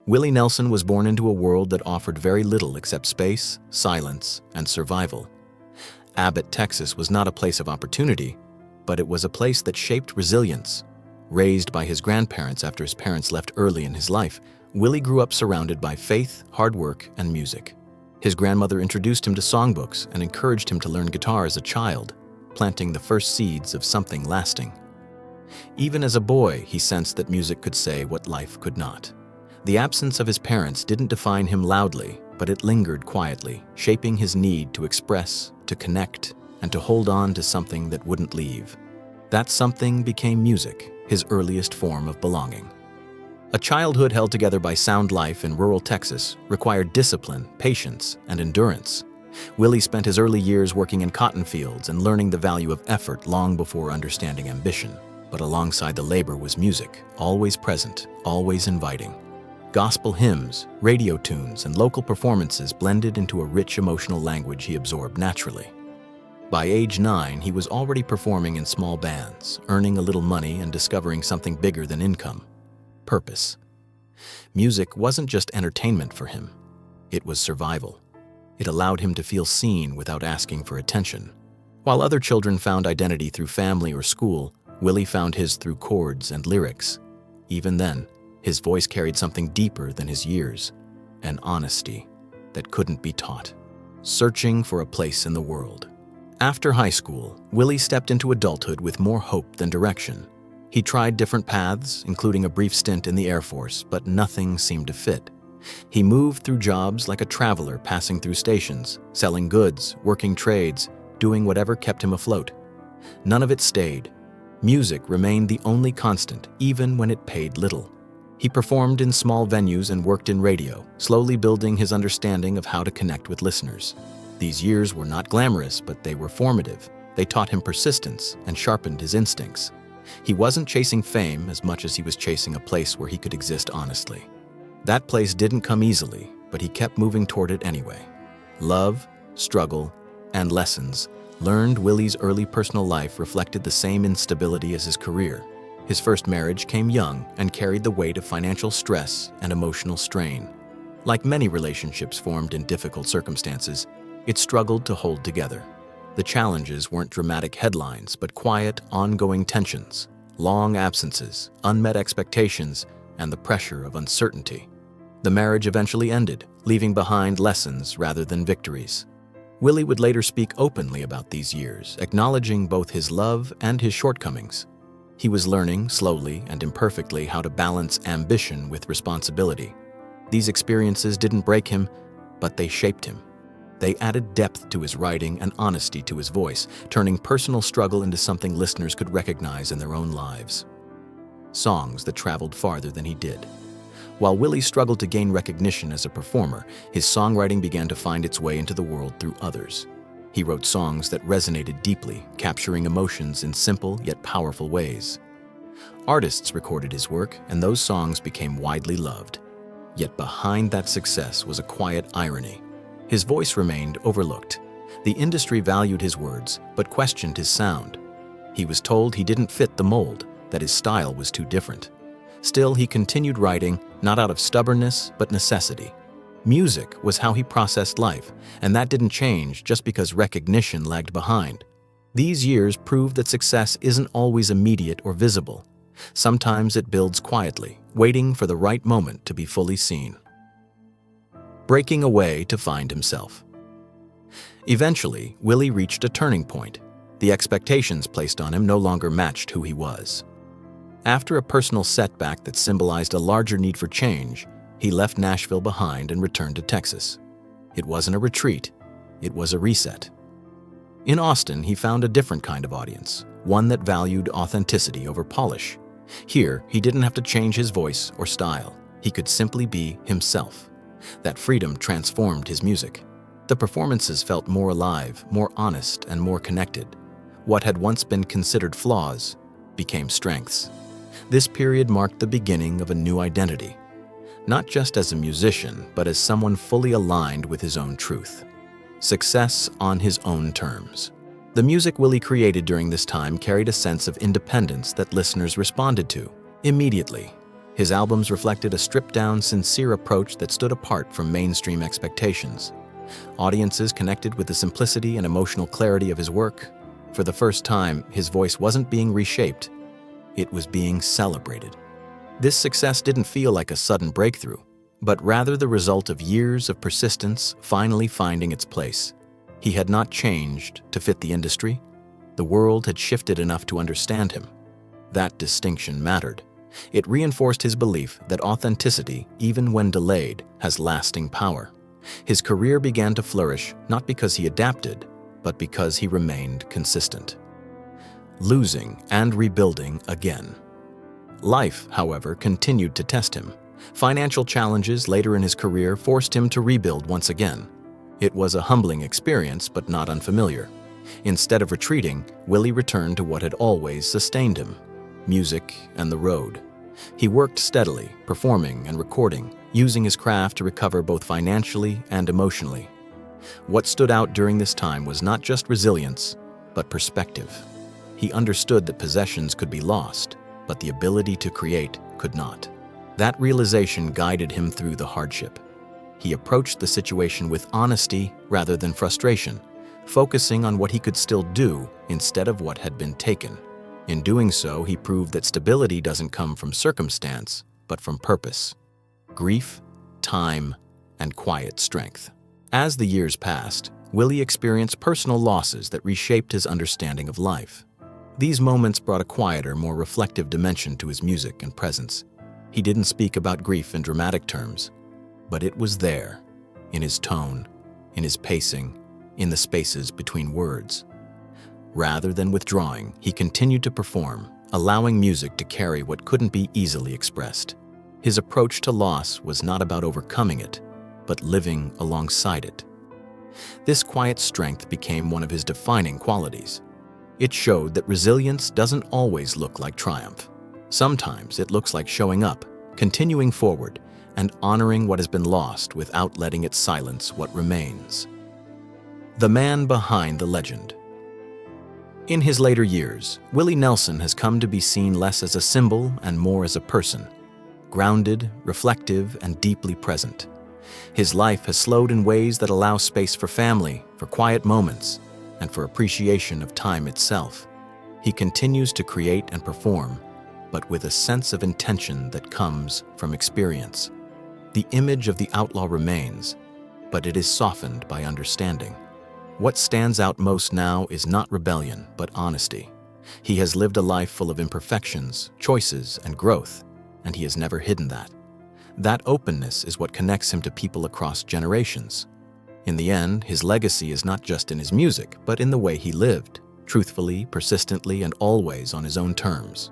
Willie Nelson was born into a world that offered very little except space, silence, and survival. Abbott, Texas was not a place of opportunity, but it was a place that shaped resilience. Raised by his grandparents after his parents left early in his life, Willie grew up surrounded by faith, hard work, and music. His grandmother introduced him to songbooks and encouraged him to learn guitar as a child, planting the first seeds of something lasting. Even as a boy, he sensed that music could say what life could not. The absence of his parents didn't define him loudly, but it lingered quietly, shaping his need to express, to connect, and to hold on to something that wouldn't leave. That something became music, his earliest form of belonging. A childhood held together by sound life in rural Texas required discipline, patience, and endurance. Willie spent his early years working in cotton fields and learning the value of effort long before understanding ambition. But alongside the labor was music, always present, always inviting. Gospel hymns, radio tunes, and local performances blended into a rich emotional language he absorbed naturally. By age 9, he was already performing in small bands, earning a little money and discovering something bigger than income: purpose. Music wasn't just entertainment for him, it was survival. It allowed him to feel seen without asking for attention. While other children found identity through family or school, Willie found his through chords and lyrics. Even then, his voice carried something deeper than his years, an honesty that couldn't be taught. Searching for a place in the world. After high school, Willie stepped into adulthood with more hope than direction. He tried different paths, including a brief stint in the Air Force, but nothing seemed to fit. He moved through jobs like a traveler passing through stations, selling goods, working trades, doing whatever kept him afloat. None of it stayed. Music remained the only constant, even when it paid little. He performed in small venues and worked in radio, slowly building his understanding of how to connect with listeners. These years were not glamorous, but they were formative. They taught him persistence and sharpened his instincts. He wasn't chasing fame as much as he was chasing a place where he could exist honestly. That place didn't come easily, but he kept moving toward it anyway. Love, struggle, and lessons learned. Willie's early personal life reflected the same instability as his career. His first marriage came young and carried the weight of financial stress and emotional strain. Like many relationships formed in difficult circumstances, it struggled to hold together. The challenges weren't dramatic headlines, but quiet, ongoing tensions, long absences, unmet expectations, and the pressure of uncertainty. The marriage eventually ended, leaving behind lessons rather than victories. Willie would later speak openly about these years, acknowledging both his love and his shortcomings. He was learning, slowly and imperfectly, how to balance ambition with responsibility. These experiences didn't break him, but they shaped him. They added depth to his writing and honesty to his voice, turning personal struggle into something listeners could recognize in their own lives. Songs that traveled farther than he did. While Willie struggled to gain recognition as a performer, his songwriting began to find its way into the world through others. He wrote songs that resonated deeply, capturing emotions in simple yet powerful ways. Artists recorded his work, and those songs became widely loved. Yet behind that success was a quiet irony. His voice remained overlooked. The industry valued his words, but questioned his sound. He was told he didn't fit the mold, that his style was too different. Still, he continued writing, not out of stubbornness, but necessity. Music was how he processed life, and that didn't change just because recognition lagged behind. These years proved that success isn't always immediate or visible. Sometimes it builds quietly, waiting for the right moment to be fully seen. Breaking away to find himself. Eventually, Willie reached a turning point. The expectations placed on him no longer matched who he was. After a personal setback that symbolized a larger need for change, he left Nashville behind and returned to Texas. It wasn't a retreat, it was a reset. In Austin, he found a different kind of audience, one that valued authenticity over polish. Here, he didn't have to change his voice or style. He could simply be himself. That freedom transformed his music. The performances felt more alive, more honest, and more connected. What had once been considered flaws became strengths. This period marked the beginning of a new identity. Not just as a musician, but as someone fully aligned with his own truth. Success on his own terms. The music Willie created during this time carried a sense of independence that listeners responded to immediately. His albums reflected a stripped-down, sincere approach that stood apart from mainstream expectations. Audiences connected with the simplicity and emotional clarity of his work. For the first time, his voice wasn't being reshaped, it was being celebrated. This success didn't feel like a sudden breakthrough, but rather the result of years of persistence finally finding its place. He had not changed to fit the industry. The world had shifted enough to understand him. That distinction mattered. It reinforced his belief that authenticity, even when delayed, has lasting power. His career began to flourish not because he adapted, but because he remained consistent. Losing and rebuilding again. Life, however, continued to test him. Financial challenges later in his career forced him to rebuild once again. It was a humbling experience, but not unfamiliar. Instead of retreating, Willie returned to what had always sustained him: music and the road. He worked steadily, performing and recording, using his craft to recover both financially and emotionally. What stood out during this time was not just resilience, but perspective. He understood that possessions could be lost, but the ability to create could not. That realization guided him through the hardship. He approached the situation with honesty rather than frustration, focusing on what he could still do instead of what had been taken. In doing so, he proved that stability doesn't come from circumstance, but from purpose, grief, time, and quiet strength. As the years passed, Willie experienced personal losses that reshaped his understanding of life. These moments brought a quieter, more reflective dimension to his music and presence. He didn't speak about grief in dramatic terms, but it was there, in his tone, in his pacing, in the spaces between words. Rather than withdrawing, he continued to perform, allowing music to carry what couldn't be easily expressed. His approach to loss was not about overcoming it, but living alongside it. This quiet strength became one of his defining qualities. It showed that resilience doesn't always look like triumph. Sometimes it looks like showing up, continuing forward, and honoring what has been lost without letting it silence what remains. The man behind the legend. In his later years, Willie Nelson has come to be seen less as a symbol and more as a person, grounded, reflective, and deeply present. His life has slowed in ways that allow space for family, for quiet moments, and for appreciation of time itself. He continues to create and perform, but with a sense of intention that comes from experience. The image of the outlaw remains, but it is softened by understanding. What stands out most now is not rebellion, but honesty. He has lived a life full of imperfections, choices, and growth, and he has never hidden that. That openness is what connects him to people across generations. In the end, his legacy is not just in his music, but in the way he lived, truthfully, persistently, and always on his own terms.